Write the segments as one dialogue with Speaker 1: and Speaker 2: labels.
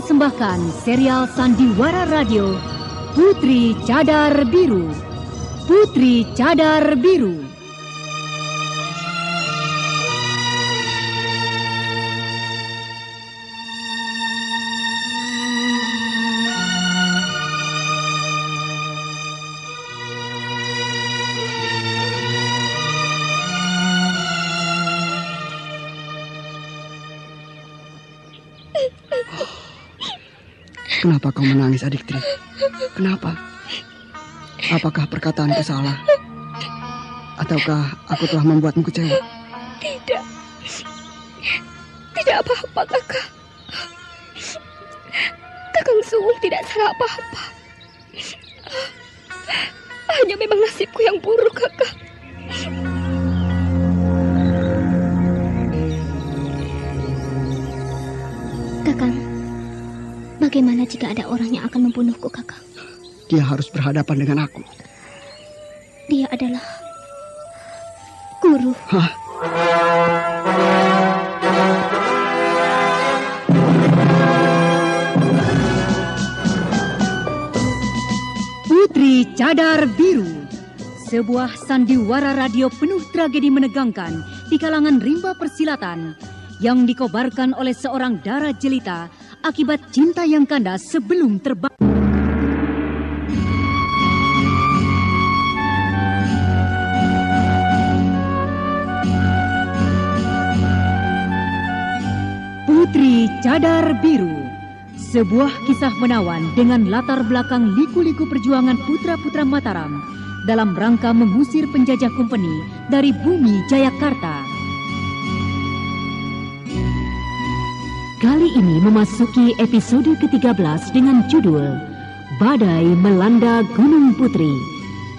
Speaker 1: mempersembahkan serial Sandiwara Radio Putri Cadar Biru. Putri Cadar Biru.
Speaker 2: Kenapa kau menangis, Adik Tri? Kenapa? Apakah perkataanku salah? Ataukah aku telah membuatmu kecewa?
Speaker 3: Tidak. Tidak apa-apa, Kakang. Kakang sungguh tidak salah apa-apa. Hanya memang nasibku yang buruk, Kakang.
Speaker 4: Kakang, bagaimana jika ada orang yang akan membunuhku, Kakang?
Speaker 2: Dia harus berhadapan dengan aku.
Speaker 4: Dia adalah guru.
Speaker 2: Hah?
Speaker 1: Putri Cadar Biru, sebuah sandiwara radio penuh tragedi menegangkan di kalangan rimba persilatan yang dikobarkan oleh seorang dara jelita akibat cinta yang kandas sebelum terbang. Putri Cadar Biru, sebuah kisah menawan dengan latar belakang liku-liku perjuangan putra-putra Mataram dalam rangka mengusir penjajah Kompeni dari bumi Jayakarta. Kali ini memasuki episode ke-13 dengan judul Badai Melanda Gunung Putri.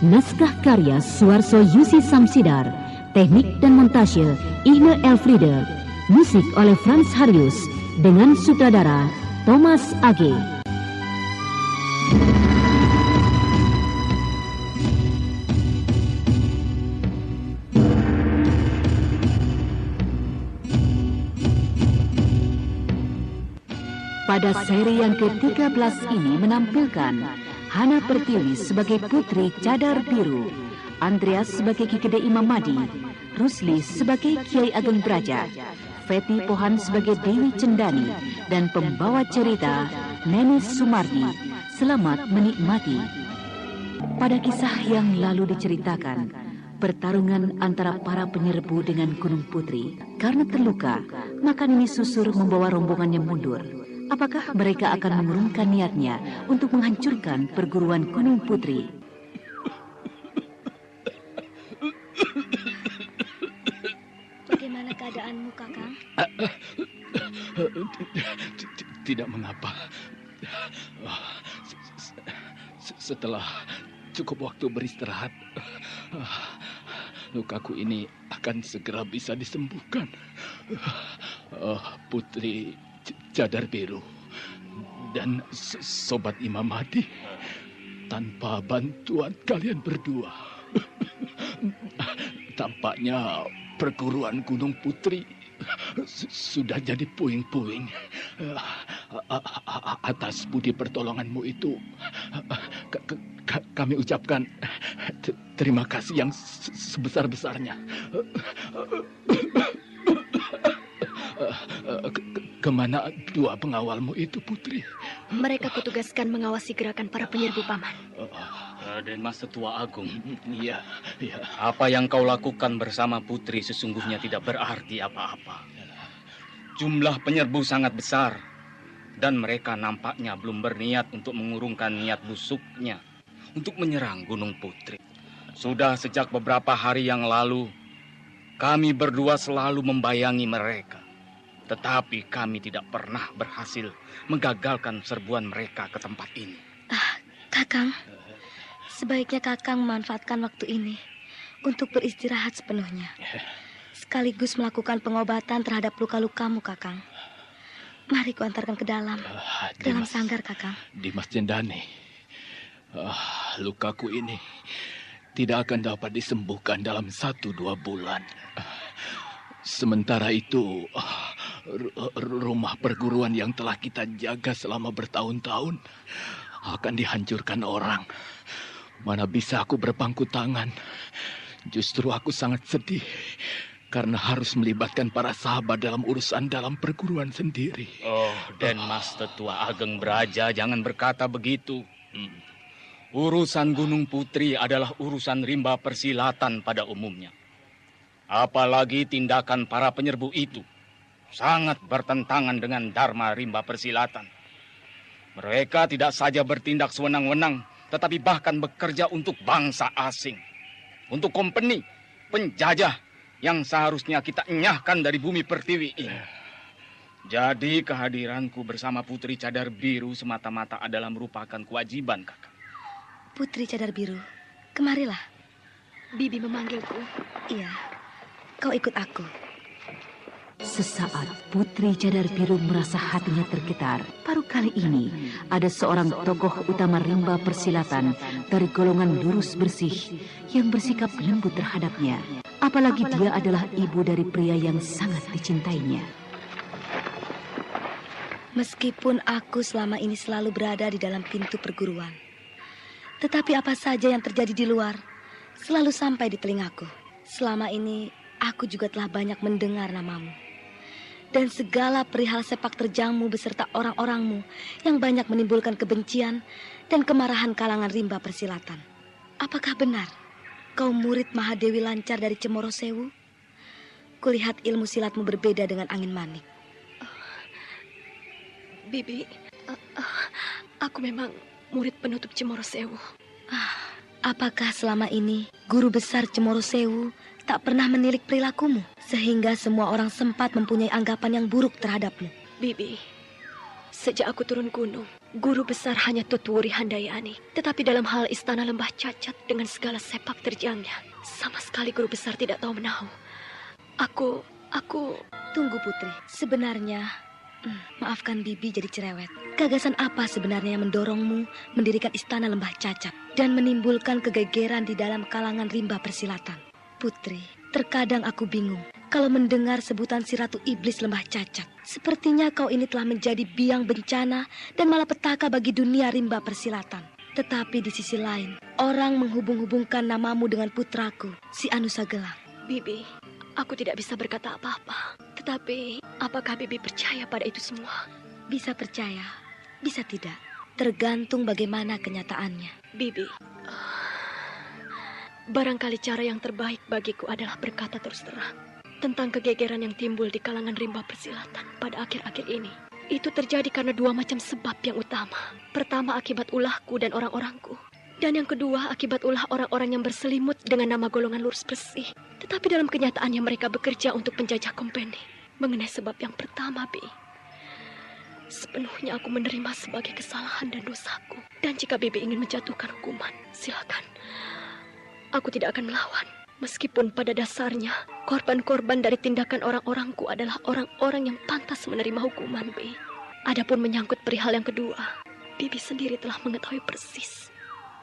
Speaker 1: Naskah karya Suarso Yusi Samsidar, teknik dan montase Ihne Elfriede, musik oleh Frans Harius dengan sutradara Thomas Age. Pada seri yang ke-13 ini menampilkan Hana Pertiwi sebagai Putri Cadar Biru, Andreas sebagai Ki Gede Imam Madi, Rusli sebagai Kiai Ageng Braja, Feti Pohan sebagai Dewi Cendani, dan pembawa cerita Nenis Sumardi. Selamat menikmati. Pada kisah yang lalu diceritakan, pertarungan antara para penyerbu dengan Gunung Putri. Karena terluka, maka Nini Susur membawa rombongannya mundur. Apakah mereka akan mengurungkan niatnya untuk menghancurkan perguruan Gunung Putri?
Speaker 4: Bagaimana keadaanmu, Kakang?
Speaker 5: Tidak mengapa. Setelah cukup waktu beristirahat, lukaku ini akan segera bisa disembuhkan. Putri Cadar Biru dan Sobat Imam Madi, tanpa bantuan kalian berdua, tampaknya perguruan Gunung Putri sudah jadi puing-puing. Atas budi pertolonganmu itu, kami ucapkan terima kasih yang sebesar-besarnya. Kemana dua pengawalmu itu, Putri?
Speaker 4: Mereka kutugaskan mengawasi gerakan para penyerbu, Paman.
Speaker 6: Raden Mas Tetua Agung.
Speaker 5: Iya.
Speaker 6: Apa yang kau lakukan bersama Putri sesungguhnya tidak berarti apa-apa. Jumlah penyerbu sangat besar, dan mereka nampaknya belum berniat untuk mengurungkan niat busuknya untuk menyerang Gunung Putri. Sudah sejak beberapa hari yang lalu, kami berdua selalu membayangi mereka. Tetapi kami tidak pernah berhasil menggagalkan serbuan mereka ke tempat ini.
Speaker 4: Kakang, sebaiknya Kakang memanfaatkan waktu ini untuk beristirahat sepenuhnya, sekaligus melakukan pengobatan terhadap luka-lukamu, Kakang. Mari kuantarkan ke dalam sanggar, Kakang.
Speaker 5: Dimas Cendani, lukaku ini tidak akan dapat disembuhkan dalam 1-2 bulan. Sementara itu, Rumah perguruan yang telah kita jaga selama bertahun-tahun akan dihancurkan orang. Mana bisa aku berpangku tangan. Justru aku sangat sedih karena harus melibatkan para sahabat dalam urusan dalam perguruan sendiri.
Speaker 6: Oh, Den Mas Tetua Ageng Braja, jangan berkata begitu. Urusan Gunung Putri adalah urusan rimba persilatan pada umumnya. Apalagi tindakan para penyerbu itu sangat bertentangan dengan dharma rimba persilatan. Mereka tidak saja bertindak sewenang-wenang, tetapi bahkan bekerja untuk bangsa asing. Untuk kompeni, penjajah yang seharusnya kita enyahkan dari bumi pertiwi ini. Jadi kehadiranku bersama Putri Cadar Biru semata-mata adalah merupakan kewajiban, Kakak.
Speaker 3: Putri Cadar Biru, kemarilah. Bibi memanggilku. Iya, kau ikut aku.
Speaker 1: Sesaat Putri Cadar Biru merasa hatinya tergetar. Baru kali ini ada seorang tokoh utama rimba persilatan dari golongan lurus bersih yang bersikap lembut terhadapnya. Apalagi dia adalah ibu dari pria yang sangat dicintainya.
Speaker 3: Meskipun aku selama ini selalu berada di dalam pintu perguruan, tetapi apa saja yang terjadi di luar selalu sampai di telingaku. Selama ini aku juga telah banyak mendengar namamu dan segala perihal sepak terjangmu beserta orang-orangmu yang banyak menimbulkan kebencian dan kemarahan kalangan rimba persilatan. Apakah benar kau murid Mahadewi Lancar dari Cemoro Sewu? Kulihat ilmu silatmu berbeda dengan Angin Manik. Bibi, aku memang murid penutup Cemoro Sewu. Apakah selama ini guru besar Cemoro Sewu tak pernah menilik perilakumu sehingga semua orang sempat mempunyai anggapan yang buruk terhadapmu? Bibi, sejak aku turun gunung, guru besar hanya Tuturi Handayani. Tetapi dalam hal istana Lembah Cacat dengan segala sepak terjangnya, sama sekali guru besar tidak tahu menahu. Aku... Tunggu Putri, sebenarnya... maafkan Bibi jadi cerewet. Gagasan apa sebenarnya yang mendorongmu mendirikan istana Lembah Cacat dan menimbulkan kegegeran di dalam kalangan rimba persilatan? Putri, terkadang aku bingung kalau mendengar sebutan si Ratu Iblis Lembah Cacat. Sepertinya kau ini telah menjadi biang bencana dan malapetaka bagi dunia rimba persilatan. Tetapi di sisi lain, orang menghubung-hubungkan namamu dengan putraku, si Anusa Gelang. Bibi, aku tidak bisa berkata apa-apa. Tetapi, apakah Bibi percaya pada itu semua? Bisa percaya, bisa tidak. Tergantung bagaimana kenyataannya. Bibi, barangkali cara yang terbaik bagiku adalah berkata terus terang tentang kegegeran yang timbul di kalangan rimba persilatan pada akhir-akhir ini. Itu terjadi karena dua macam sebab yang utama. Pertama, akibat ulahku dan orang-orangku. Dan yang kedua, akibat ulah orang-orang yang berselimut dengan nama golongan lurus bersih. Tetapi dalam kenyataannya mereka bekerja untuk penjajah kompeni. Mengenai sebab yang pertama, Bi, sepenuhnya aku menerima sebagai kesalahan dan dosaku. Dan jika Bibi ingin menjatuhkan hukuman, silakan. Aku tidak akan melawan. Meskipun pada dasarnya korban-korban dari tindakan orang-orangku adalah orang-orang yang pantas menerima hukuman, Bi. Adapun menyangkut perihal yang kedua, Bibi sendiri telah mengetahui persis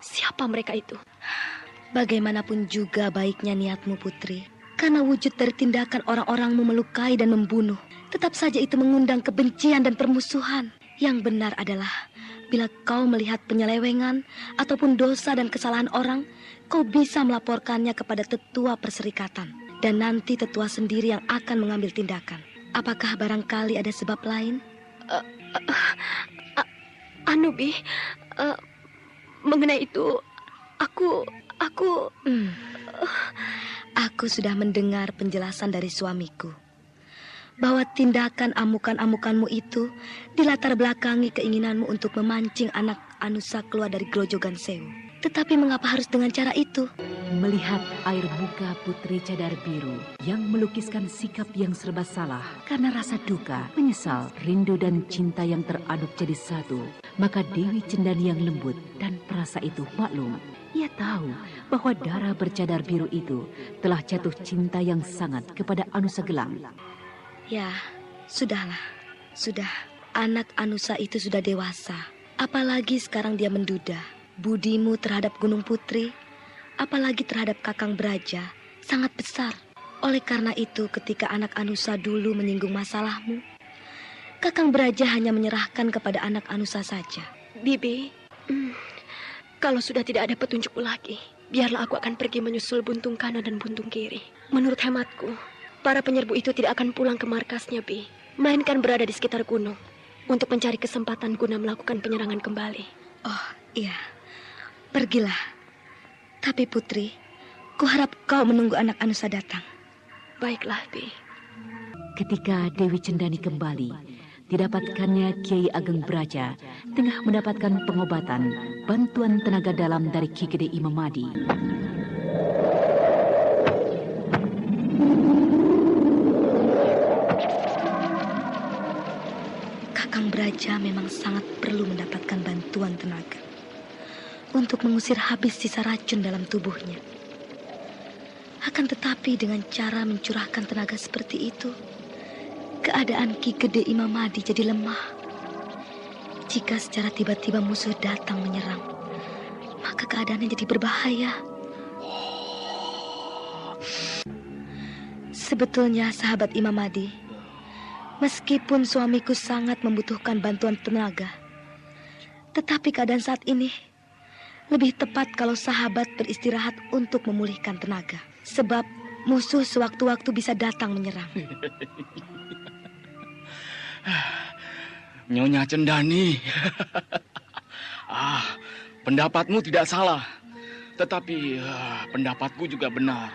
Speaker 3: siapa mereka itu. Bagaimanapun juga baiknya niatmu, Putri, karena wujud dari tindakan orang-orangmu melukai dan membunuh, tetap saja itu mengundang kebencian dan permusuhan. Yang benar adalah bila kau melihat penyelewengan ataupun dosa dan kesalahan orang, kau bisa melaporkannya kepada tetua perserikatan. Dan nanti tetua sendiri yang akan mengambil tindakan. Apakah barangkali ada sebab lain? Bi, mengenai itu, Aku sudah mendengar penjelasan dari suamiku bahwa tindakan amukan-amukanmu itu dilatar belakangi keinginanmu untuk memancing anak Anusa keluar dari Grojogan Sewu. Tetapi mengapa harus dengan cara itu?
Speaker 1: Melihat air muka Putri Cadar Biru yang melukiskan sikap yang serba salah karena rasa duka, menyesal, rindu dan cinta yang teraduk jadi satu, maka Dewi Cendani yang lembut dan perasa itu maklum. Ia tahu bahwa darah bercadar biru itu telah jatuh cinta yang sangat kepada Anusa Gelang.
Speaker 3: Ya, sudahlah. Sudah, anak Anusa itu sudah dewasa. Apalagi sekarang dia menduda. Budimu terhadap Gunung Putri, apalagi terhadap Kakang Braja, sangat besar. Oleh karena itu, ketika anak Anusa dulu menyinggung masalahmu, Kakang Braja hanya menyerahkan kepada anak Anusa saja.
Speaker 7: Bibi, kalau sudah tidak ada petunjuk lagi, biarlah aku akan pergi menyusul buntung kanan dan buntung kiri. Menurut hematku, para penyerbu itu tidak akan pulang ke markasnya, Bi, melainkan berada di sekitar gunung untuk mencari kesempatan guna melakukan penyerangan kembali.
Speaker 3: Oh, iya. Pergilah. Tapi Putri, kuharap kau menunggu anak Anusa datang.
Speaker 7: Baiklah, Bi.
Speaker 1: Ketika Dewi Cendani kembali, didapatkannya Kiai Ageng Braja tengah mendapatkan pengobatan bantuan tenaga dalam dari Ki Gede Imam Madi.
Speaker 3: Kakang Braja memang sangat perlu mendapatkan bantuan tenaga untuk mengusir habis sisa racun dalam tubuhnya. Akan tetapi dengan cara mencurahkan tenaga seperti itu, keadaan Ki Gede Imam Madi jadi lemah. Jika secara tiba-tiba musuh datang menyerang, maka keadaannya jadi berbahaya. Sebetulnya sahabat Imam Madi, meskipun suamiku sangat membutuhkan bantuan tenaga, tetapi keadaan saat ini lebih tepat kalau sahabat beristirahat untuk memulihkan tenaga. Sebab musuh sewaktu-waktu bisa datang menyerang.
Speaker 6: Nyonya Cendani. Pendapatmu tidak salah. Tetapi pendapatku juga benar.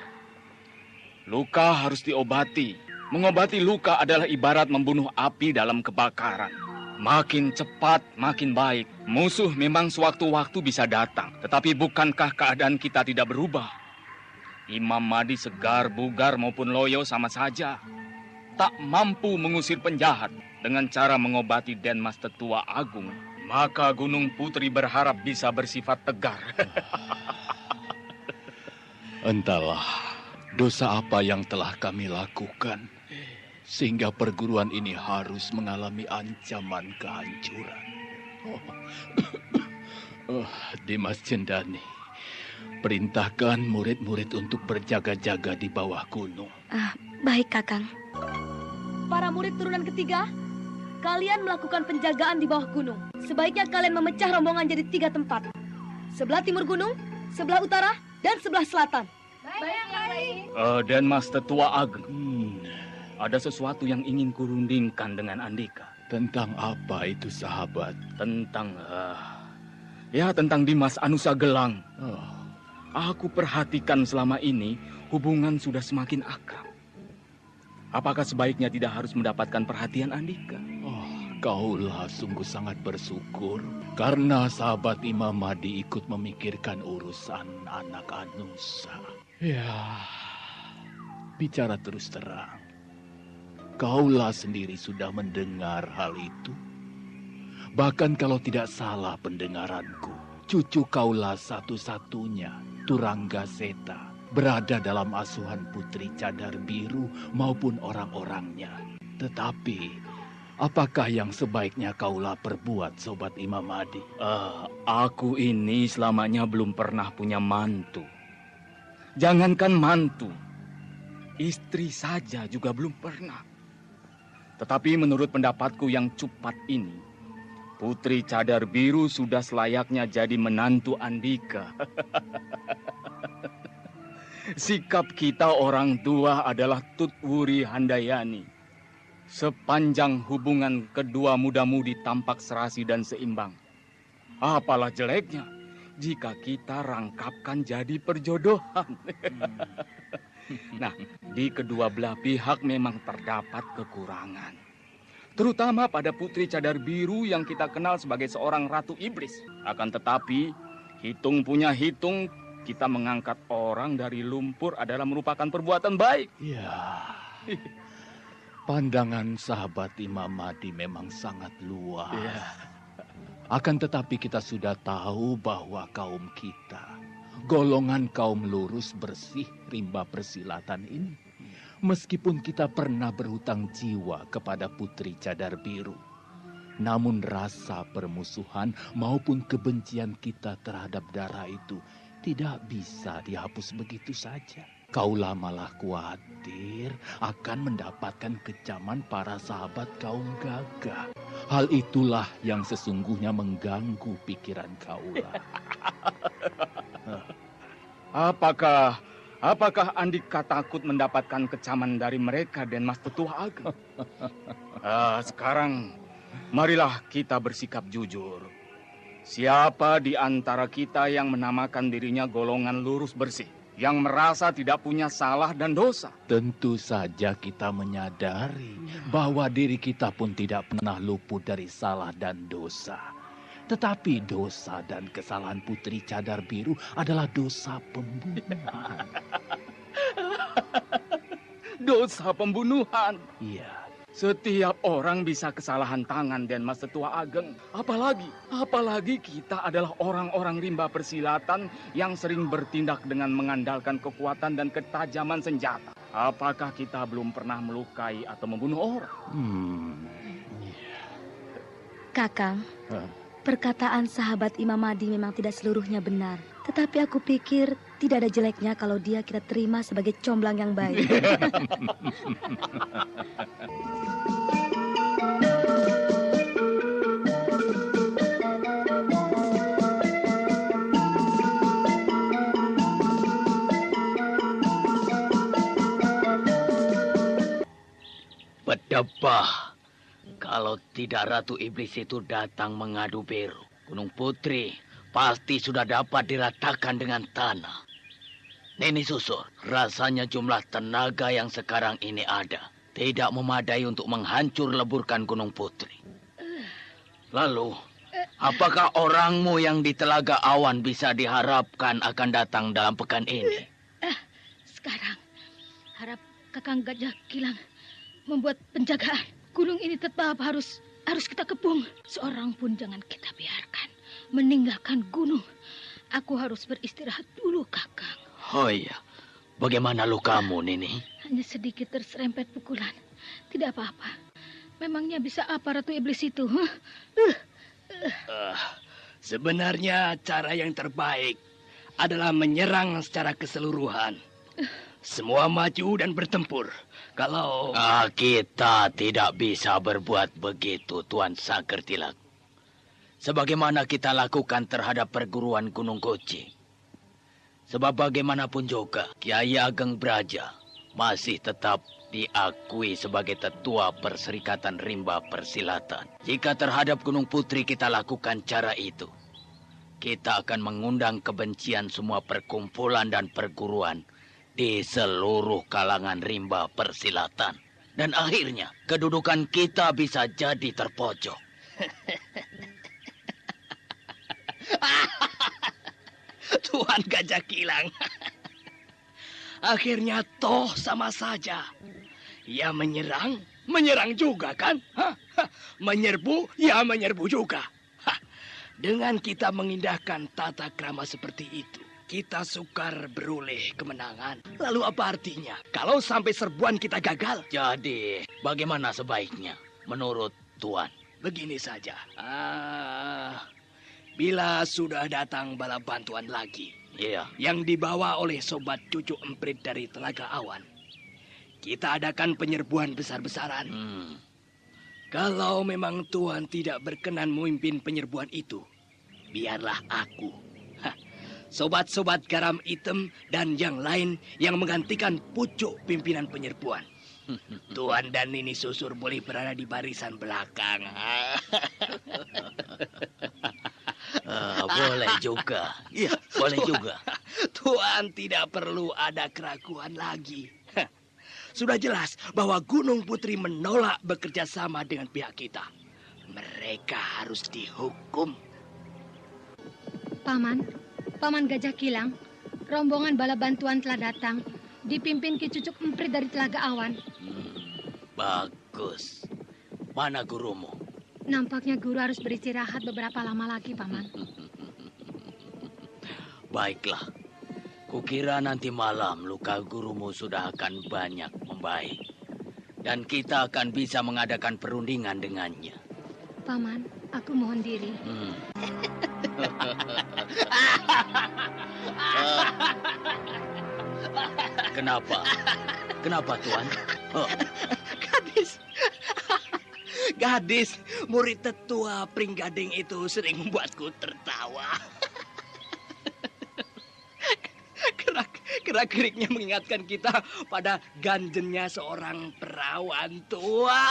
Speaker 6: Luka harus diobati. Mengobati luka adalah ibarat membunuh api dalam kebakaran. Makin cepat, makin baik. Musuh memang sewaktu-waktu bisa datang. Tetapi bukankah keadaan kita tidak berubah? Imam Madi segar, bugar maupun loyo sama saja. Tak mampu mengusir penjahat dengan cara mengobati Denmas Tetua Agung. Maka Gunung Putri berharap bisa bersifat tegar.
Speaker 5: Entahlah dosa apa yang telah kami lakukan, sehingga perguruan ini harus mengalami ancaman kehancuran. Dimas Cendani, perintahkan murid-murid untuk berjaga-jaga di bawah gunung.
Speaker 3: Baik, Kakang. Para murid turunan ketiga, kalian melakukan penjagaan di bawah gunung. Sebaiknya kalian memecah rombongan jadi 3 tempat. Sebelah timur gunung, sebelah utara, dan sebelah selatan.
Speaker 7: Baik.
Speaker 6: Denmas Tetua Agung, ada sesuatu yang ingin kurundingkan dengan Andika.
Speaker 5: Tentang apa itu, sahabat?
Speaker 6: Tentang Dimas Anusa Gelang. Aku perhatikan selama ini hubungan sudah semakin akrab. Apakah sebaiknya tidak harus mendapatkan perhatian Andika?
Speaker 5: Kaulah sungguh sangat bersyukur karena sahabat Imam Madi ikut memikirkan urusan anak Anusa. Ya, bicara terus terang, kaulah sendiri sudah mendengar hal itu. Bahkan kalau tidak salah pendengaranku, cucu kaulah satu-satunya, Turangga Seta, berada dalam asuhan Putri Cadar Biru maupun orang-orangnya. Tetapi, apakah yang sebaiknya kaulah perbuat, Sobat Imam Madi?
Speaker 6: Aku ini selamanya belum pernah punya mantu. Jangankan mantu, istri saja juga belum pernah. Tetapi menurut pendapatku yang cepat ini, Putri Cadar Biru sudah selayaknya jadi menantu Andika. Sikap kita orang tua adalah Tutwuri Handayani. Sepanjang hubungan kedua muda-mudi tampak serasi dan seimbang. Apalah jeleknya jika kita rangkapkan jadi perjodohan. Nah, di kedua belah pihak memang terdapat kekurangan. Terutama pada Putri Cadar Biru yang kita kenal sebagai seorang ratu iblis. Akan tetapi, hitung punya hitung, kita mengangkat orang dari lumpur adalah merupakan perbuatan baik.
Speaker 5: Ya, pandangan sahabat Imam Madi memang sangat luas.
Speaker 6: Ya.
Speaker 5: Akan tetapi kita sudah tahu bahwa kaum kita, golongan kaum lurus bersih rimba persilatan ini, meskipun kita pernah berhutang jiwa kepada Putri Cadar Biru, namun rasa permusuhan maupun kebencian kita terhadap Dara itu tidak bisa dihapus begitu saja. Kaulah malah khawatir akan mendapatkan kecaman para sahabat kaum gagah. Hal itulah yang sesungguhnya mengganggu pikiran kaulah.
Speaker 6: Apakah Andika takut mendapatkan kecaman dari mereka, Den Mas Tetua Ageng? Sekarang, marilah kita bersikap jujur. Siapa di antara kita yang menamakan dirinya golongan lurus bersih, yang merasa tidak punya salah dan dosa?
Speaker 5: Tentu saja kita menyadari bahwa diri kita pun tidak pernah luput dari salah dan dosa. Tetapi dosa dan kesalahan Putri Cadar Biru adalah dosa pembunuhan.
Speaker 6: Dosa pembunuhan?
Speaker 5: Iya.
Speaker 6: Setiap orang bisa kesalahan tangan, Den Mas Tetua Ageng. Apalagi kita adalah orang-orang rimba persilatan yang sering bertindak dengan mengandalkan kekuatan dan ketajaman senjata. Apakah kita belum pernah melukai atau membunuh orang?
Speaker 3: Kakang, perkataan sahabat Imam Mahdi memang tidak seluruhnya benar. Tetapi aku pikir tidak ada jeleknya kalau dia kita terima sebagai comblang yang baik.
Speaker 8: Bedebah, kalau tidak Ratu Iblis itu datang mengadu Beru, Gunung Putri pasti sudah dapat diratakan dengan tanah. Nini Susur, rasanya jumlah tenaga yang sekarang ini ada tidak memadai untuk menghancur leburkan Gunung Putri. Lalu, apakah orangmu yang di Telaga Awan bisa diharapkan akan datang dalam pekan ini?
Speaker 4: Sekarang, harap Kakang Gajah Kilang membuat penjagaan. Gunung ini tetap harus kita kepung. Seorang pun jangan kita biarkan meninggalkan gunung. Aku harus beristirahat dulu, Kakang.
Speaker 8: Oh iya, bagaimana lukamu, Nini?
Speaker 4: Hanya sedikit terserempet pukulan. Tidak apa-apa. Memangnya bisa apa Ratu Iblis itu?
Speaker 8: Sebenarnya cara yang terbaik adalah menyerang secara keseluruhan. Semua maju dan bertempur. Kalau... kita tidak bisa berbuat begitu, Tuan Sakertilak. Sebagaimana kita lakukan terhadap perguruan Gunung Koci. Sebab bagaimanapun juga, Kiai Ageng Braja masih tetap diakui sebagai tetua Perserikatan Rimba Persilatan. Jika terhadap Gunung Putri kita lakukan cara itu, kita akan mengundang kebencian semua perkumpulan dan perguruan di seluruh kalangan rimba persilatan. Dan akhirnya, kedudukan kita bisa jadi terpojok. Tuan Gajah Kilang. Akhirnya toh sama saja. Ya menyerang juga kan? Menyerbu, ya menyerbu juga. Dengan kita mengindahkan tata krama seperti itu, kita sukar beroleh kemenangan. Lalu apa artinya kalau sampai serbuan kita gagal? Jadi, bagaimana sebaiknya menurut Tuan? Begini saja. Bila sudah datang bala bantuan lagi, yang dibawa oleh Sobat Cucu Emprit dari Telaga Awan, kita adakan penyerbuan besar-besaran. Kalau memang Tuan tidak berkenan memimpin penyerbuan itu, biarlah aku, sobat-sobat garam hitam dan yang lain yang menggantikan pucuk pimpinan penyerbuan. Tuan dan Nini Susur boleh berada di barisan belakang. Boleh juga. Iya, boleh juga. Tuan tidak perlu ada keraguan lagi. Sudah jelas bahwa Gunung Putri menolak bekerja sama dengan pihak kita. Mereka harus dihukum.
Speaker 4: Paman Gajah Kilang, rombongan bala bantuan telah datang, dipimpin Ki Cucuk Emprit dari Telaga Awan.
Speaker 8: Bagus. Mana gurumu?
Speaker 4: Nampaknya guru harus beristirahat beberapa lama lagi, Paman.
Speaker 8: Baiklah. Kukira nanti malam luka gurumu sudah akan banyak membaik. Dan kita akan bisa mengadakan perundingan dengannya.
Speaker 4: Paman, aku mohon diri.
Speaker 8: Kenapa? Kenapa, Tuan? Oh.
Speaker 9: Gadis, murid tetua Pringgading itu sering membuatku tertawa. Gerak-geriknya mengingatkan kita pada ganjennya seorang perawan tua.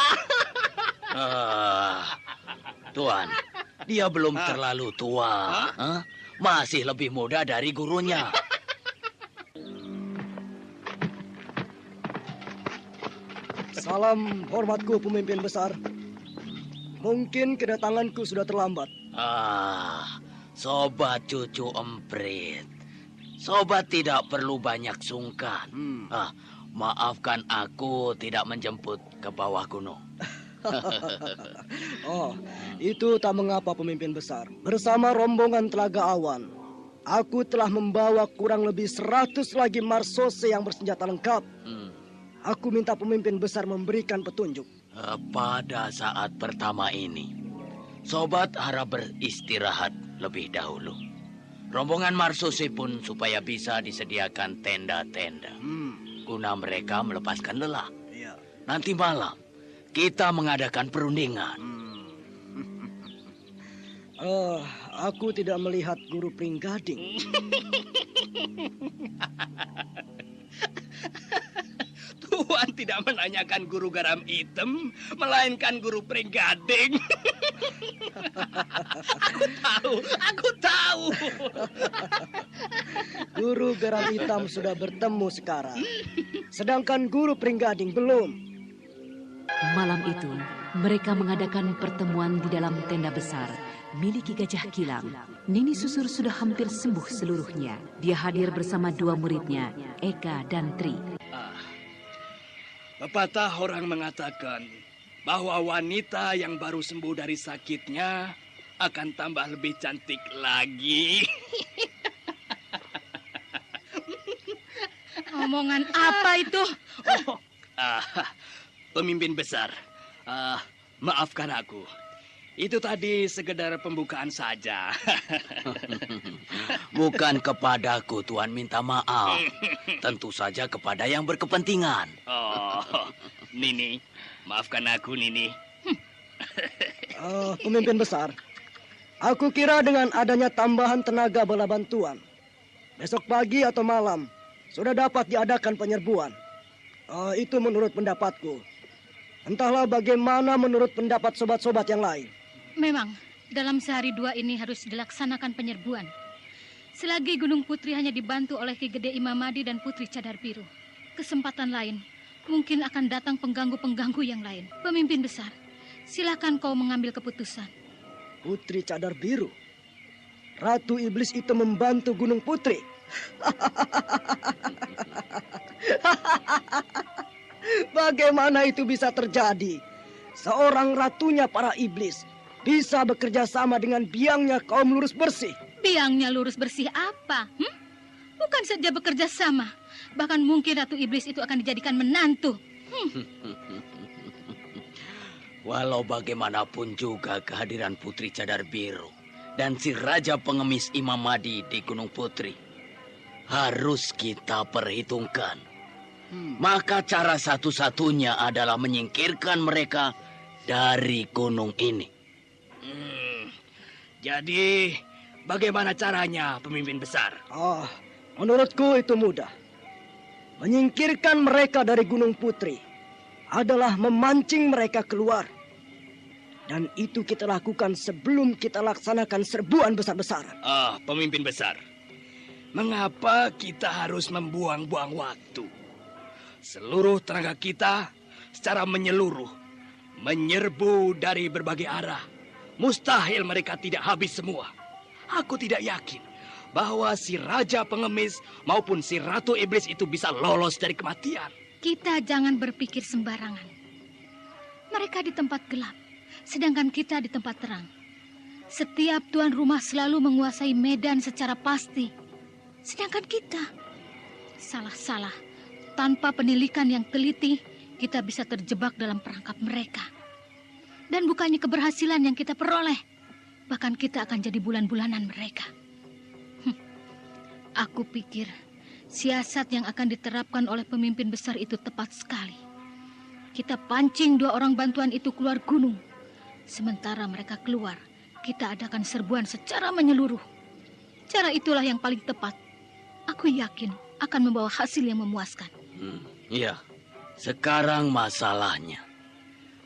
Speaker 8: Tuan, dia belum terlalu tua. Masih lebih muda dari gurunya.
Speaker 2: Salam hormatku pemimpin besar. Mungkin kedatanganku sudah terlambat.
Speaker 8: Sobat cucu emprit. Sobat tidak perlu banyak sungkan. Maafkan aku tidak menjemput ke bawah gunung.
Speaker 2: Oh, itu tak mengapa pemimpin besar. Bersama rombongan Telaga Awan, aku telah membawa kurang lebih 100 lagi marsose yang bersenjata lengkap. Aku minta pemimpin besar memberikan petunjuk.
Speaker 8: Pada saat pertama ini, sobat harap beristirahat lebih dahulu. Rombongan marsose pun supaya bisa disediakan tenda-tenda. Guna mereka melepaskan lelah. Nanti malam, kita mengadakan perundingan.
Speaker 2: Aku tidak melihat guru Pringgading.
Speaker 9: Tuan tidak menanyakan guru garam hitam, melainkan guru Pringgading. Aku tahu.
Speaker 2: Guru garam hitam sudah bertemu sekarang. Sedangkan guru Pringgading belum.
Speaker 1: Malam itu, mereka mengadakan pertemuan di dalam tenda besar milik Ki Gajah Kilang. Nini Susur sudah hampir sembuh seluruhnya. Dia hadir bersama dua muridnya, Eka dan Tri.
Speaker 9: Pepatah orang mengatakan bahwa wanita yang baru sembuh dari sakitnya akan tambah lebih cantik lagi.
Speaker 4: Omongan apa itu?
Speaker 9: Pemimpin besar, maafkan aku. Itu tadi sekedar pembukaan saja.
Speaker 8: Bukan kepadaku Tuan minta maaf. Tentu saja kepada yang berkepentingan.
Speaker 9: Nini, maafkan aku Nini.
Speaker 2: Pemimpin besar, aku kira dengan adanya tambahan tenaga bala bantuan, besok pagi atau malam sudah dapat diadakan penyerbuan. Itu menurut pendapatku. Entahlah bagaimana menurut pendapat sobat-sobat yang lain.
Speaker 4: Memang, dalam sehari dua ini harus dilaksanakan penyerbuan. Selagi Gunung Putri hanya dibantu oleh Ki Gede Imamadi dan Putri Cadar Biru, kesempatan lain mungkin akan datang pengganggu-pengganggu yang lain. Pemimpin besar, silakan kau mengambil keputusan.
Speaker 2: Putri Cadar Biru? Ratu Iblis itu membantu Gunung Putri? Bagaimana itu bisa terjadi? Seorang ratunya para iblis bisa bekerja sama dengan biangnya kaum lurus bersih.
Speaker 4: Biangnya lurus bersih apa? Bukan saja bekerja sama, bahkan mungkin Ratu Iblis itu akan dijadikan menantu.
Speaker 8: Walau bagaimanapun juga kehadiran Putri Cadar Biru dan si Raja Pengemis Imamadi di Gunung Putri harus kita perhitungkan. Maka cara satu-satunya adalah menyingkirkan mereka dari gunung ini.
Speaker 9: Jadi, bagaimana caranya, pemimpin besar?
Speaker 2: Menurutku itu mudah. Menyingkirkan mereka dari Gunung Putri adalah memancing mereka keluar. Dan itu kita lakukan sebelum kita laksanakan serbuan besar-besaran.
Speaker 9: Pemimpin besar, mengapa kita harus membuang-buang waktu? Seluruh tenaga kita secara menyeluruh menyerbu dari berbagai arah. Mustahil mereka tidak habis semua. Aku tidak yakin bahwa si Raja Pengemis maupun si Ratu Iblis itu bisa lolos dari kematian.
Speaker 4: Kita jangan berpikir sembarangan. Mereka di tempat gelap, sedangkan kita di tempat terang. Setiap tuan rumah selalu menguasai medan secara pasti. Sedangkan kita salah-salah. Tanpa penilikan yang teliti, kita bisa terjebak dalam perangkap mereka. Dan bukannya keberhasilan yang kita peroleh, bahkan kita akan jadi bulan-bulanan mereka. Aku pikir Siasat yang akan diterapkan oleh pemimpin besar itu tepat sekali. Kita pancing 2 orang bantuan itu keluar gunung. Sementara mereka keluar, kita adakan serbuan secara menyeluruh. Cara itulah yang paling tepat. Aku yakin akan membawa hasil yang memuaskan.
Speaker 8: Iya, sekarang masalahnya.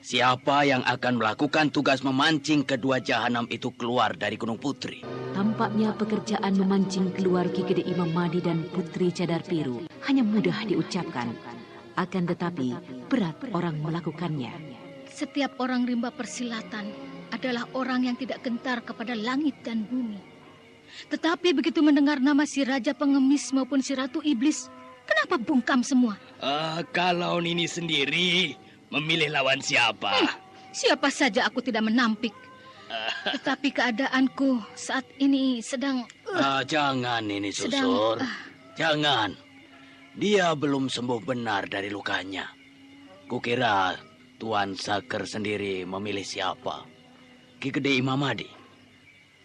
Speaker 8: Siapa yang akan melakukan tugas memancing kedua jahanam itu keluar dari Gunung Putri?
Speaker 1: Tampaknya pekerjaan memancing keluar Ki Gede Imam Mahdi dan Putri Cadar Biru hanya mudah diucapkan. Akan tetapi berat orang melakukannya.
Speaker 4: Setiap orang rimba persilatan adalah orang yang tidak gentar kepada langit dan bumi. Tetapi begitu mendengar nama si Raja Pengemis maupun si Ratu Iblis, kenapa bungkam semua?
Speaker 9: Kalau Nini sendiri memilih lawan siapa?
Speaker 4: Siapa saja aku tidak menampik. Tetapi keadaanku saat ini sedang...
Speaker 8: Jangan Nini Susur. Jangan. Dia belum sembuh benar dari lukanya. Kukira Tuan Saker sendiri memilih siapa? Ki Gede Imam Mahdi.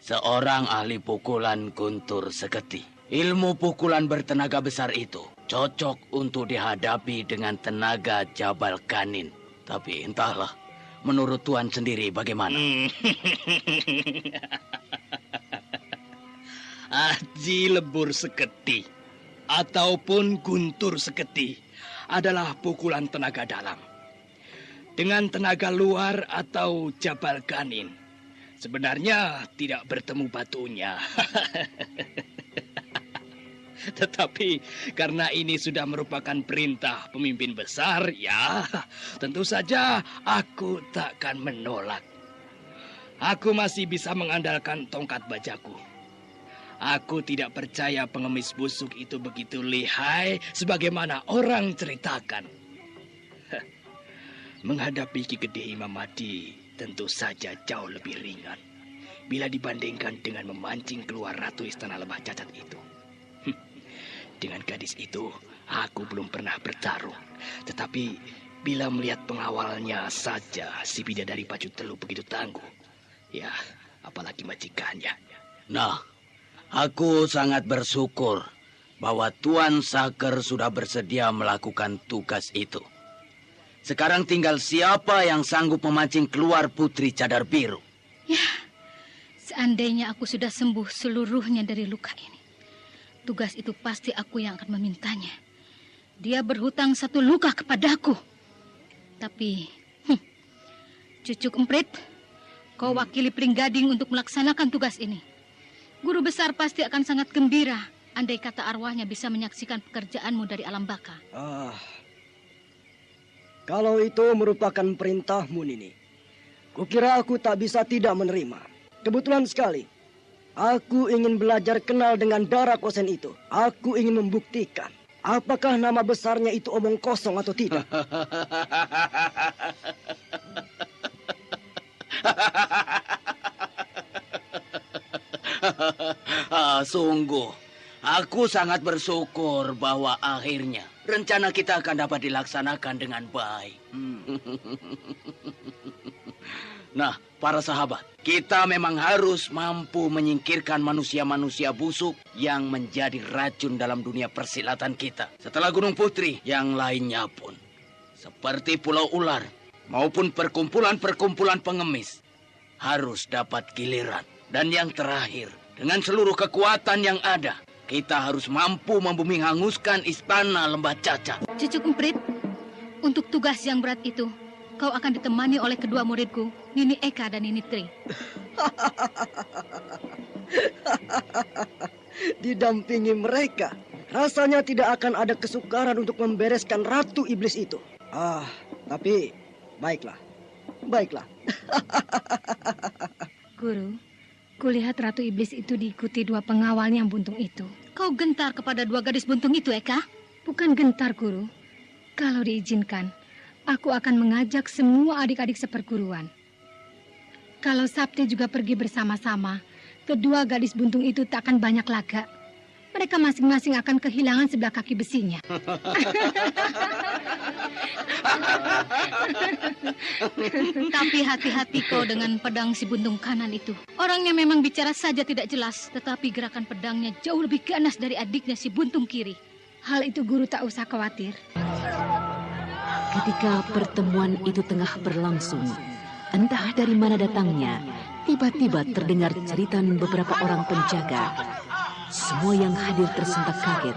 Speaker 8: Seorang ahli pukulan guntur seketi. Ilmu pukulan bertenaga besar itu cocok untuk dihadapi dengan tenaga Jabal Kanin. Tapi entahlah, menurut Tuan sendiri bagaimana?
Speaker 9: Aji lebur seketi ataupun guntur seketi adalah pukulan tenaga dalam. Dengan tenaga luar atau Jabal Kanin, sebenarnya tidak bertemu batunya. Tetapi karena ini sudah merupakan perintah pemimpin besar, ya tentu saja aku takkan menolak. Aku masih bisa mengandalkan tongkat bajaku. Aku tidak percaya pengemis busuk itu begitu lihai sebagaimana orang ceritakan. Menghadapi Ki Gede Imam Mahdi tentu saja jauh lebih ringan bila dibandingkan dengan memancing keluar Ratu Istana Lebah Cacat itu. Dengan gadis itu, aku belum pernah bertarung. Tetapi bila melihat pengawalnya saja, si bidadari Pacu Telu begitu tangguh. Ya, apalagi majikannya.
Speaker 8: Nah, aku sangat bersyukur bahwa Tuan Saker sudah bersedia melakukan tugas itu. Sekarang tinggal siapa yang sanggup memancing keluar Putri Cadar Biru.
Speaker 4: Ya, seandainya aku sudah sembuh seluruhnya dari luka ini. Tugas itu pasti aku yang akan memintanya. Dia berhutang 1 luka kepadaku. Tapi, Cucuk Emprit, kau wakili Pringgading untuk melaksanakan tugas ini. Guru besar pasti akan sangat gembira andai kata arwahnya bisa menyaksikan pekerjaanmu dari alam baka.
Speaker 2: Kalau itu merupakan perintahmu, Nini, kukira aku tak bisa tidak menerima. Kebetulan sekali. Aku ingin belajar kenal dengan darah kosen itu. Aku ingin membuktikan apakah nama besarnya itu omong kosong atau tidak.
Speaker 8: Sungguh, aku sangat bersyukur bahwa akhirnya rencana kita akan dapat dilaksanakan dengan baik. Nah, para sahabat, kita memang harus mampu menyingkirkan manusia-manusia busuk yang menjadi racun dalam dunia persilatan kita. Setelah Gunung Putri, yang lainnya pun. Seperti Pulau Ular maupun perkumpulan-perkumpulan pengemis harus dapat giliran. Dan yang terakhir, dengan seluruh kekuatan yang ada, kita harus mampu membumi hanguskan istana Lembah Cacat.
Speaker 4: Cucuk Emprit, untuk tugas yang berat itu, kau akan ditemani oleh kedua muridku, Nini Eka dan Nini Tri.
Speaker 2: Didampingi mereka, rasanya tidak akan ada kesukaran untuk membereskan Ratu Iblis itu. Tapi baiklah.
Speaker 10: Guru, kulihat Ratu Iblis itu diikuti 2 pengawalnya yang buntung itu.
Speaker 4: Kau gentar kepada 2 gadis buntung itu, Eka?
Speaker 10: Bukan gentar, Guru. Kalau diizinkan, aku akan mengajak semua adik-adik seperguruan. Kalau Sabti juga pergi bersama-sama, kedua gadis buntung itu tak akan banyak laga. Mereka masing-masing akan kehilangan sebelah kaki besinya.
Speaker 4: Tapi hati-hati kau dengan pedang si buntung kanan itu. Orangnya memang bicara saja tidak jelas, tetapi gerakan pedangnya jauh lebih ganas dari adiknya si buntung kiri.
Speaker 10: Hal itu guru tak usah khawatir.
Speaker 1: Ketika pertemuan itu tengah berlangsung, entah dari mana datangnya, tiba-tiba terdengar jeritan beberapa orang penjaga. Semua yang hadir tersentak kaget,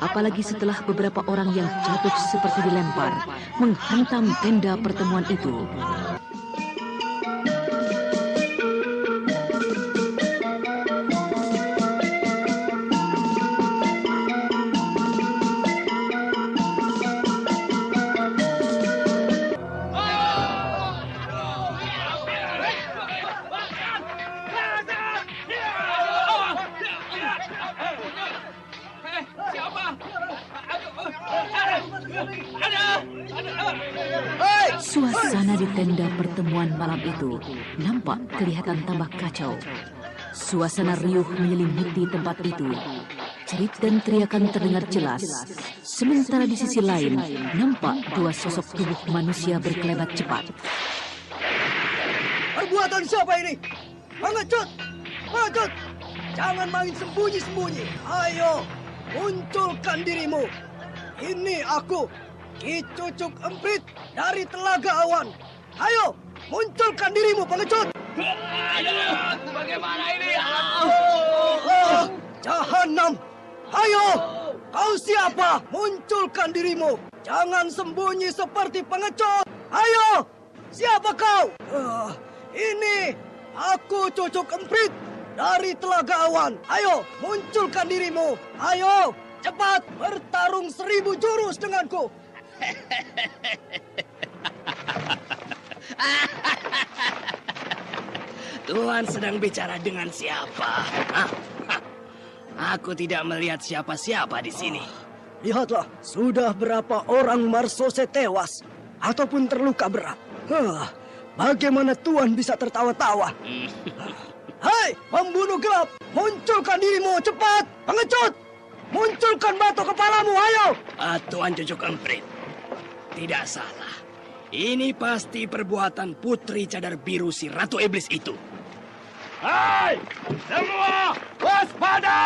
Speaker 1: apalagi setelah beberapa orang yang jatuh seperti dilempar, menghantam tenda pertemuan itu. Suasana di tenda pertemuan malam itu nampak kelihatan tambah kacau. Suasana riuh menyelimuti tempat itu. Cerit dan teriakan terdengar jelas. Sementara di sisi lain nampak dua sosok tubuh manusia berkelebat cepat.
Speaker 2: Perbuatan siapa ini? Pengecut! Pengecut! Jangan main sembunyi-sembunyi. Ayo, munculkan dirimu. Ini aku, Ki Cucuk Emprit dari Telaga Awan. Ayo, munculkan dirimu, pengecut!
Speaker 8: Bagaimana ini?
Speaker 2: Jahanam! Ayo, kau siapa? Munculkan dirimu. Jangan sembunyi seperti pengecut. Ayo, siapa kau? Ini aku Cucuk Emprit dari Telaga Awan. Ayo, munculkan dirimu. Ayo, cepat bertarung 1000 jurus denganku.
Speaker 9: Tuan sedang bicara dengan siapa? Aku tidak melihat siapa-siapa di sini.
Speaker 2: Lihatlah, sudah berapa orang Marsose tewas ataupun terluka berat. Bagaimana Tuan bisa tertawa-tawa? Hai, pembunuh gelap, munculkan dirimu cepat, pengecut! Munculkan batu kepalamu, ayo!
Speaker 9: Tuan Cucuk Emprit, tidak salah. Ini pasti perbuatan Putri Cadar Biru si Ratu Iblis itu.
Speaker 8: Hai, semua waspada!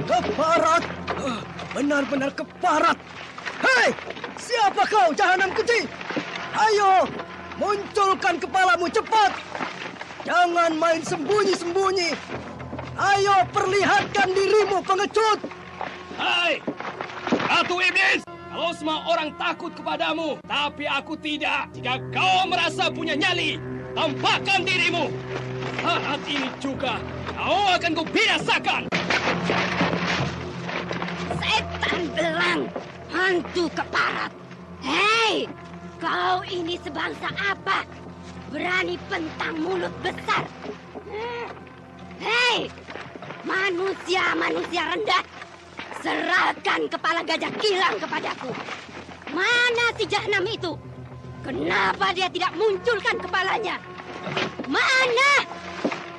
Speaker 2: Keparat! Benar-benar keparat! Hei, siapa kau, jahanam keji? Ayo, munculkan kepalamu cepat! Jangan main sembunyi-sembunyi. Ayo, perlihatkan dirimu, pengecut!
Speaker 9: Hai, Ratu Iblis! Kalau semua orang takut kepadamu, tapi aku tidak. Jika kau merasa punya nyali, tampakkan dirimu. Saat ini juga, kau akan kubinasakan.
Speaker 3: Setan belang, hantu keparat. Hei, kau ini sebangsa apa? Berani pentang mulut besar. Hei, manusia-manusia rendah. Serahkan kepala gajah kilang kepadaku. Mana si jahanam itu? Kenapa dia tidak munculkan kepalanya? Mana?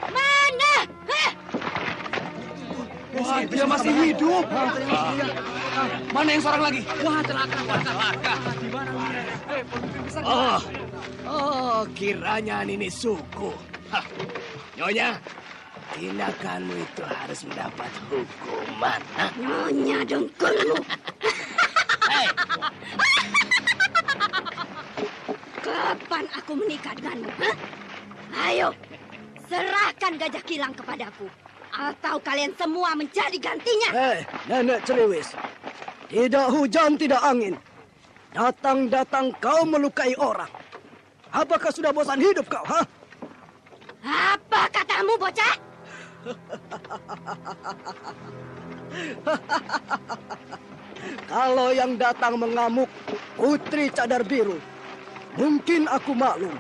Speaker 3: Mana?
Speaker 8: Wah, dia masih hidup. Mana yang seorang lagi? Wah, celaka.
Speaker 9: Kiranya Nini Suku. Nyonya, tindakanmu itu harus mendapat hukuman.
Speaker 3: Nyonya dengkulmu. Kapan aku menikah denganmu? Ayo, serahkan gajah kilang kepadaku. Atau kalian semua menjadi gantinya.
Speaker 2: Nenek Ceriwis. Tidak hujan, tidak angin. Datang-datang kau melukai orang. Apakah sudah bosan hidup kau, ha?
Speaker 3: Apa katamu, bocah?
Speaker 2: Kalau yang datang mengamuk Putri Cadar Biru, mungkin aku maklum.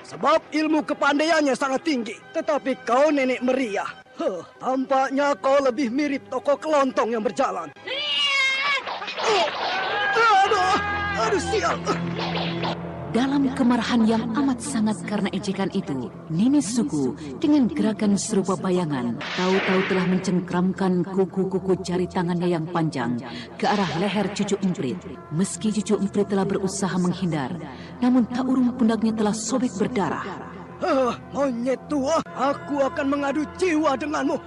Speaker 2: Sebab ilmu kepandaiannya sangat tinggi. Tetapi kau nenek meriah. Tampaknya kau lebih mirip toko kelontong yang berjalan. Aduh, sial.
Speaker 1: Dalam kemarahan yang amat sangat karena ejekan itu, Nini Suku dengan gerakan serupa bayangan tahu-tahu telah mencengkramkan kuku-kuku jari tangannya yang panjang ke arah leher Cucuk Emprit. Meski Cucuk Emprit telah berusaha menghindar, namun tak urung pundaknya telah sobek berdarah.
Speaker 2: Monyet tua, aku akan mengadu jiwa denganmu.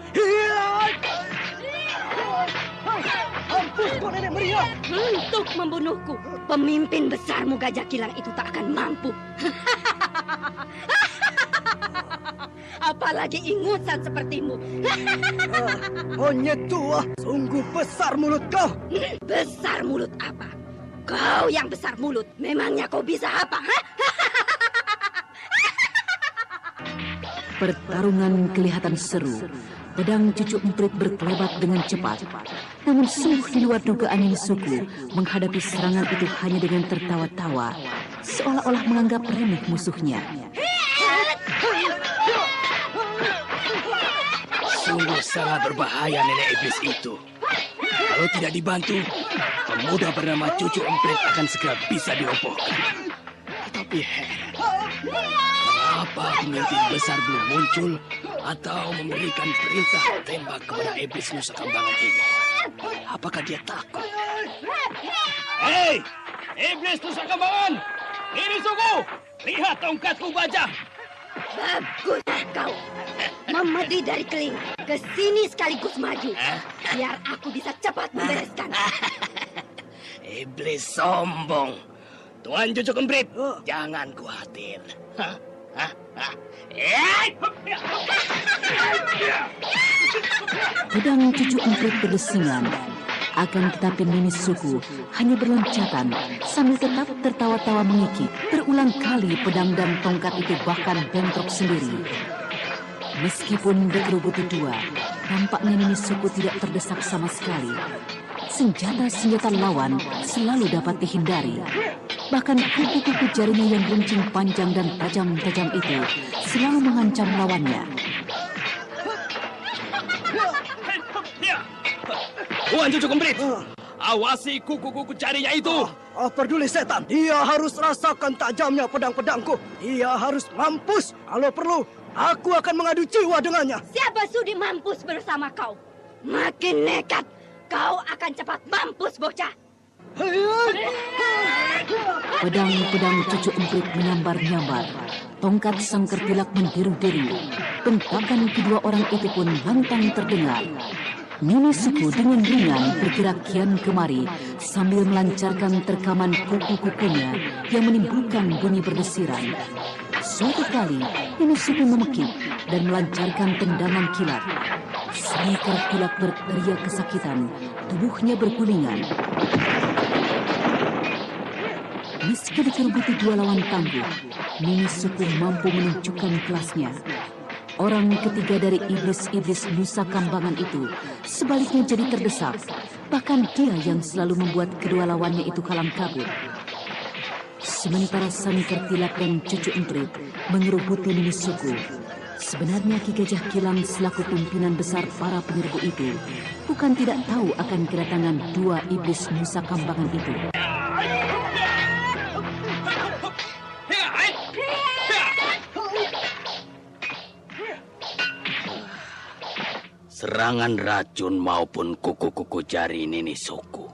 Speaker 2: Mampus kau nenek meriah.
Speaker 3: Untuk membunuhku, pemimpin besarmu Gajah Kilang itu tak akan mampu. Apalagi ingusan sepertimu.
Speaker 2: Monyet tua, sungguh besar mulut kau.
Speaker 3: Besar mulut apa? Kau yang besar mulut. Memangnya kau bisa apa?
Speaker 1: Pertarungan kelihatan seru. Pedang cucu emprit berkelebat dengan cepat. Namun sungguh di luar dugaan Nini Suku menghadapi serangan itu hanya dengan tertawa-tawa, seolah-olah menganggap remeh musuhnya.
Speaker 9: Sungguh sangat berbahaya nenek iblis itu. Kalau tidak dibantu, pemuda bernama Cucu Emprit akan segera bisa dirobohkan. Tapi kenapa pemimpin besar belum muncul atau memberikan perintah tembak kepada iblis Nusa Kambangan ini? Apakah dia takut? Hei, iblis Nusa Kambangan! Ini Suku! Lihat tongkatku baja!
Speaker 3: Bagus kau. Memedi dari Keling ke sini sekaligus maju. Biar aku bisa cepat membereskan.
Speaker 9: Iblis sombong. Tuan Cucu Emprit, jangan khawatir.
Speaker 1: Pedang cucu emprit berdesingan. Akan tetapi Nini Suku hanya berloncatan sambil tetap tertawa-tawa mengikik. Berulang kali pedang dan tongkat itu bahkan bentrok sendiri. Meskipun dikerubuti dua, tampaknya Nini Suku tidak terdesak sama sekali. Senjata-senjata lawan selalu dapat dihindari. Bahkan kuku-kuku jarinya yang runcing panjang dan tajam-tajam itu selalu mengancam lawannya.
Speaker 9: Tuan Cucu Emprit, awasi kuku-kuku jarinya itu.
Speaker 2: Peduli setan, dia harus rasakan tajamnya pedang-pedangku. Dia harus mampus. Kalau perlu, aku akan mengadu jiwa dengannya.
Speaker 3: Siapa sudi mampus bersama kau? Makin nekat, kau akan cepat mampus, bocah.
Speaker 1: Pedang-pedang cucu emprit menyambar-nyambar. Tongkat sang kertilak menderu-deru. Bentakan kedua orang itu pun lantang terdengar. Nini Suku dengan ringan bergerak kian kemari sambil melancarkan terkaman kuku-kukunya yang menimbulkan bunyi berdesiran. Suatu kali, Nini Suku memekik dan melancarkan tendangan kilat. Sang kertilak berteriak kesakitan, tubuhnya bergulingan. Meski dikerubuti dua lawan tangguh, Nini Suku mampu menunjukkan kelasnya. Orang ketiga dari iblis-iblis Nusa Kambangan itu sebaliknya jadi terdesak. Bahkan dia yang selalu membuat kedua lawannya itu kalang kabut. Sementara sang kertilak dan cucu emprit mengerubuti Nini Suku. Sebenarnya Ki Gajah Kilang selaku pimpinan besar para penyerbu itu bukan tidak tahu akan kedatangan dua iblis Nusa Kambangan itu.
Speaker 9: Serangan racun maupun kuku-kuku jari Nini Suku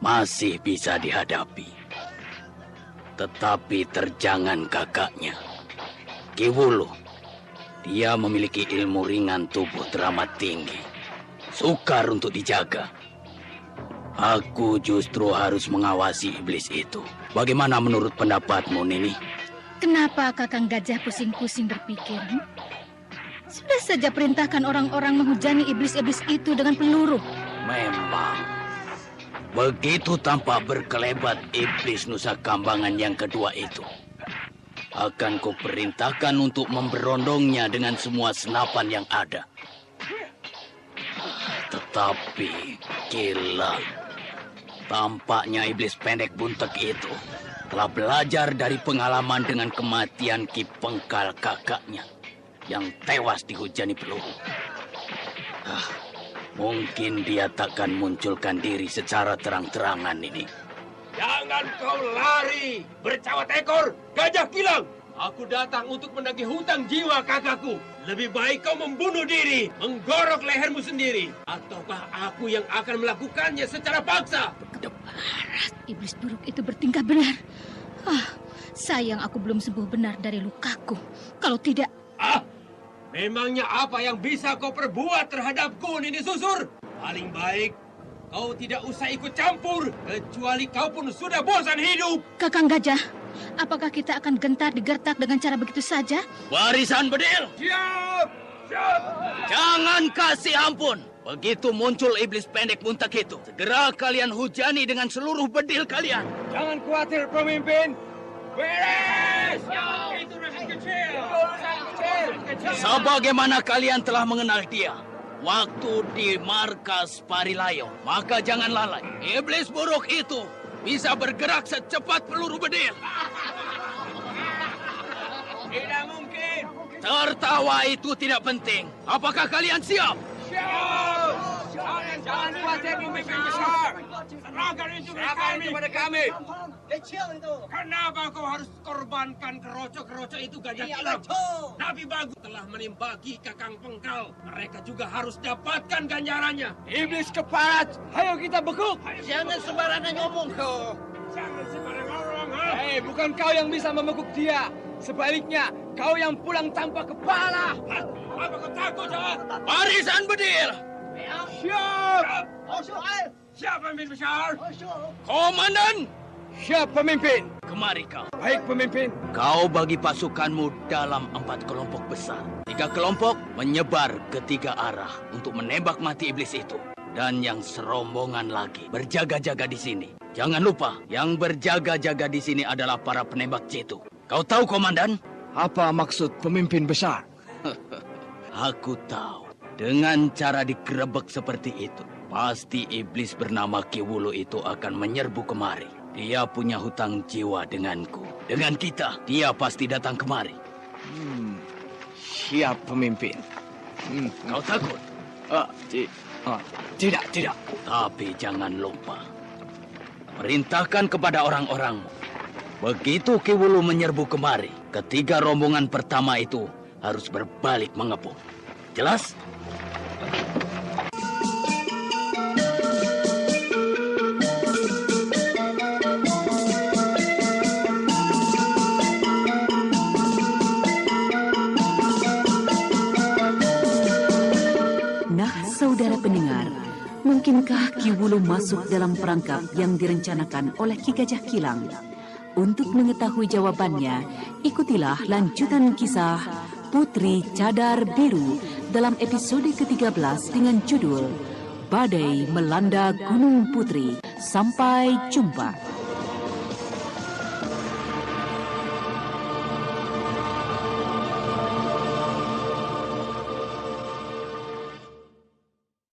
Speaker 9: masih bisa dihadapi. Tetapi terjangan kakaknya, Ki Wulu. Dia memiliki ilmu ringan tubuh teramat tinggi. Sukar untuk dijaga. Aku justru harus mengawasi iblis itu. Bagaimana menurut pendapatmu, Nini?
Speaker 4: Kenapa Kakang Gajah pusing-pusing berpikir? Sudah saja perintahkan orang-orang menghujani iblis-iblis itu dengan peluru.
Speaker 9: Memang. Begitu tampak berkelebat iblis Nusa Kambangan yang kedua itu. Akan kuperintahkan untuk memberondongnya dengan semua senapan yang ada. Tetapi, gila. Tampaknya iblis pendek buntek itu telah belajar dari pengalaman dengan kematian Ki Pengkal kakaknya yang tewas dihujani peluru. Mungkin dia takkan munculkan diri secara terang-terangan ini.
Speaker 11: Jangan kau lari, bercawat ekor, Gajah Kilang. Aku datang untuk menagih hutang jiwa kakakku. Lebih baik kau membunuh diri, menggorok lehermu sendiri. Ataukah aku yang akan melakukannya secara paksa?
Speaker 4: Iblis buruk itu bertingkah benar. Sayang aku belum sembuh benar dari lukaku. Kalau tidak...
Speaker 11: Memangnya apa yang bisa kau perbuat terhadapku, Nini Susur? Paling baik kau tidak usah ikut campur, kecuali kau pun sudah bosan hidup.
Speaker 4: Kakang Gajah, apakah kita akan gentar digertak dengan cara begitu saja?
Speaker 8: Barisan bedil!
Speaker 11: Siap! Siap!
Speaker 8: Jangan kasih ampun. Begitu muncul iblis pendek muntak itu, segera kalian hujani dengan seluruh bedil kalian.
Speaker 11: Jangan khawatir, pemimpin. Beres! Itu urusan kecil.
Speaker 8: Sebagaimana kalian telah mengenal dia, waktu di markas Parilayo, maka jangan lalai. Iblis buruk itu bisa bergerak secepat peluru bedil.
Speaker 11: Tidak mungkin.
Speaker 8: Tertawa itu tidak penting. Apakah kalian siap?
Speaker 11: Siap! Jangan khawatir, pemimpin besar. Serahkan itu kepada kami. Kenapa kau harus korbankan kerocok-kerocok itu, Gajah Kilang? Nabi Bagus telah menimbagi Kakang Pengkal. Mereka juga harus dapatkan ganjarannya.
Speaker 9: Iblis keparat, ayo kita bekuk.
Speaker 8: Jangan sembarangan ngomong kau.
Speaker 11: Jangan sembarang ngomong, ha?
Speaker 9: Hei, bukan kau yang bisa membekuk dia. Sebaliknya, kau yang pulang tanpa kepala.
Speaker 11: Apa kau takut, ha?
Speaker 8: Barisan bedil!
Speaker 11: Siap! Siap, pemimpin besar.
Speaker 8: Komandan!
Speaker 9: Siap, pemimpin.
Speaker 8: Kemari kau.
Speaker 9: Baik, pemimpin.
Speaker 8: Kau bagi pasukanmu dalam 4 kelompok besar. 3 kelompok menyebar ke 3 arah untuk menembak mati iblis itu. Dan yang serombongan lagi berjaga-jaga di sini. Jangan lupa, yang berjaga-jaga di sini adalah para penembak jitu. Kau tahu, Komandan?
Speaker 9: Apa maksud pemimpin besar?
Speaker 8: Aku tahu. Dengan cara digerebek seperti itu, pasti iblis bernama Ki Wulu itu akan menyerbu kemari. Dia punya hutang jiwa denganku. Dengan kita, dia pasti datang kemari.
Speaker 9: Siap, pemimpin.
Speaker 8: Kau takut?
Speaker 9: Tidak.
Speaker 8: Tapi jangan lupa. Perintahkan kepada orang-orangmu. Begitu Ki Wulu menyerbu kemari, ketiga rombongan pertama itu harus berbalik mengepung. Jelas?
Speaker 1: Nah, saudara pendengar, mungkinkah Ki Wulu masuk dalam perangkap yang direncanakan oleh Ki Gajah Kilang? Untuk mengetahui jawabannya, ikutilah lanjutan kisah Putri Cadar Biru dalam episode ke-13 dengan judul Badai Melanda Gunung Putri. Sampai jumpa.